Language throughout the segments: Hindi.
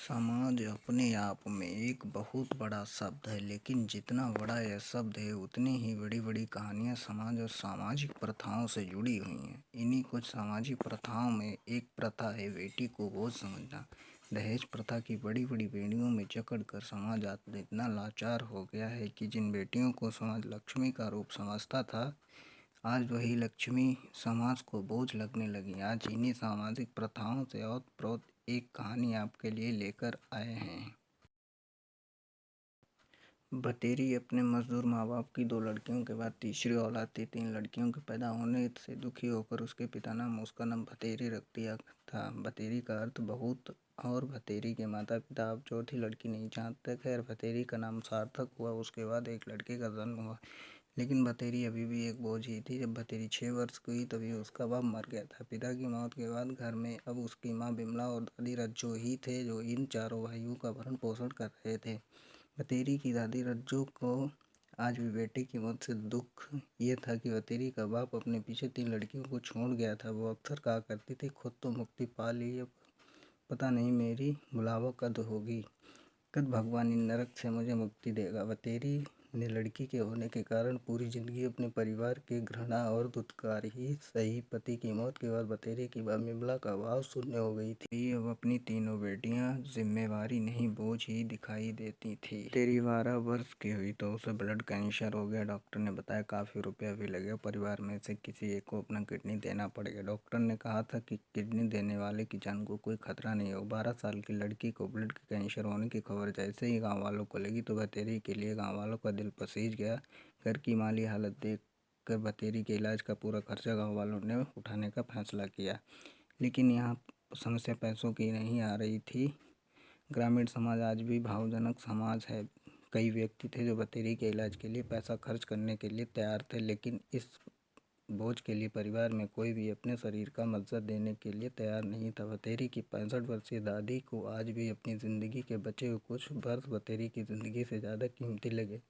समाज अपने आप में एक बहुत बड़ा शब्द है, लेकिन जितना बड़ा यह शब्द है उतनी ही बड़ी बड़ी कहानियाँ समाज और सामाजिक प्रथाओं से जुड़ी हुई हैं। इन्हीं कुछ सामाजिक प्रथाओं में एक प्रथा है बेटी को बोझ समझना। दहेज प्रथा की बड़ी बड़ी बेड़ियों में जकड़ कर समाज आज इतना लाचार हो गया है कि जिन बेटियों को समाज लक्ष्मी का रूप समझता था, आज वही लक्ष्मी समाज को बोझ लगने लगी। आज इन्हीं सामाजिक प्रथाओं से ओतप्रोत एक कहानी आपके लिए लेकर आए हैं। बतेरी अपने मजदूर माँ बाप की 2 लड़कियों के बाद तीसरी औलाद थी। 3 लड़कियों के पैदा होने से दुखी होकर उसके पिता ने उसका नाम भतेरी रख दिया था। भतेरी का अर्थ बहुत और भतेरी के माता पिता अब चौथी लड़की नहीं चाहते। खैर, भतेरी का नाम सार्थक हुआ। उसके बाद एक लड़के का जन्म हुआ, लेकिन भतेरी अभी भी एक बोझ ही थी। जब भतेरी 6 वर्ष की हुई तभी उसका बाप मर गया था। पिता की मौत के बाद घर में अब उसकी माँ बिमला और दादी रज्जो ही थे जो इन चारों भाइयों का भरण पोषण कर रहे थे। भतेरी की दादी रज्जो को आज भी बेटे की मौत से दुख ये था कि भतेरी का बाप अपने पीछे 3 लड़कियों को छोड़ गया था। वो अक्सर कहा करती थी, खुद तो मुक्ति पा ली, अब पता नहीं मेरी बुलावा कद होगी, कद भगवान इन नरक से मुझे मुक्ति देगा। भतेरी ने लड़की के होने के कारण पूरी जिंदगी अपने परिवार के घृणा और दुत्कार ही सही। पति की मौत के बाद भतेरी की मां बिमला का भाव शून्य हो गई थी। अब अपनी तीनों बेटियां जिम्मेवारी नहीं बोझ ही दिखाई देती थी। भतेरी 12 वर्ष की हुई तो उसे ब्लड कैंसर हो गया। डॉक्टर ने बताया काफ़ी रुपया भी लगेगा, परिवार में से किसी एक को अपना किडनी देना पड़ेगा। डॉक्टर ने कहा था कि किडनी देने वाले की जान को कोई खतरा नहीं हो। 12 साल की लड़की को ब्लड कैंसर होने की खबर जैसे ही गाँव वालों को लगी तो भतेरी के लिए गाँव वालों का दिल पसीज गया। घर की माली हालत देख कर भतेरी के इलाज का पूरा खर्चा गाँव वालों ने उठाने का फैसला किया। लेकिन यहाँ समस्या पैसों की नहीं आ रही थी। ग्रामीण समाज आज भी भावजनक समाज है। कई व्यक्ति थे जो भतेरी के इलाज के लिए पैसा खर्च करने के लिए तैयार थे, लेकिन इस बोझ के लिए परिवार में कोई भी अपने शरीर का मज्जा देने के लिए तैयार नहीं था। भतेरी की 65 वर्षीय दादी को आज भी अपनी ज़िंदगी के बचे हुए कुछ वर्ष भतेरी की ज़िंदगी से ज़्यादा कीमती लगे।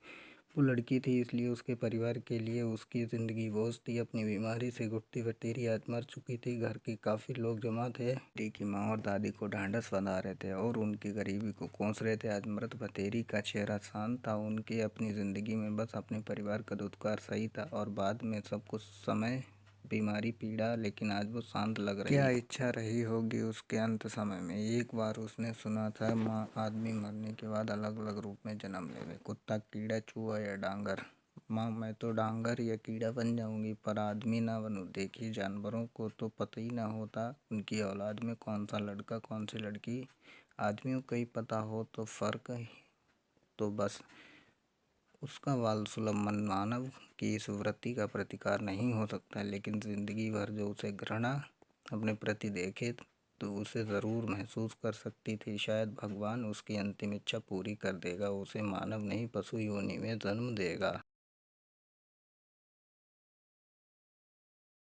वो लड़की थी, इसलिए उसके परिवार के लिए उसकी ज़िंदगी बोझ थी। अपनी बीमारी से घुटती भतेरी आज मर चुकी थी। घर के काफ़ी लोग जमा थे। भतेरी की माँ और दादी को ढांढस बंधा रहे थे और उनकी गरीबी को कोस रहे थे। आज मृत भतेरी का चेहरा शांत था। उनके अपनी ज़िंदगी में बस अपने परिवार का दुत्कार सही था और बाद में सब कुछ समय, बीमारी, पीड़ा, लेकिन आज वो शांत लग रही। क्या इच्छा रही होगी उसके अंत समय में। एक बार उसने सुना था, माँ आदमी मरने के बाद अलग अलग रूप में जन्म लेवे, कुत्ता, कीड़ा, चूहा या डांगर। माँ, मैं तो डांगर या कीड़ा बन जाऊंगी पर आदमी ना बनूं। देखिए, जानवरों को तो पता ही ना होता उनकी औलाद में कौन सा लड़का कौन सी लड़की। आदमियों को ही पता हो तो फर्क तो बस उसका बाल सुलभ मन मानव की इस वृत्ति का प्रतिकार नहीं हो सकता। लेकिन जिंदगी भर जो उसे घृणा अपने प्रति देखे तो उसे ज़रूर महसूस कर सकती थी। शायद भगवान उसकी अंतिम इच्छा पूरी कर देगा, उसे मानव नहीं पशु योनि में जन्म देगा।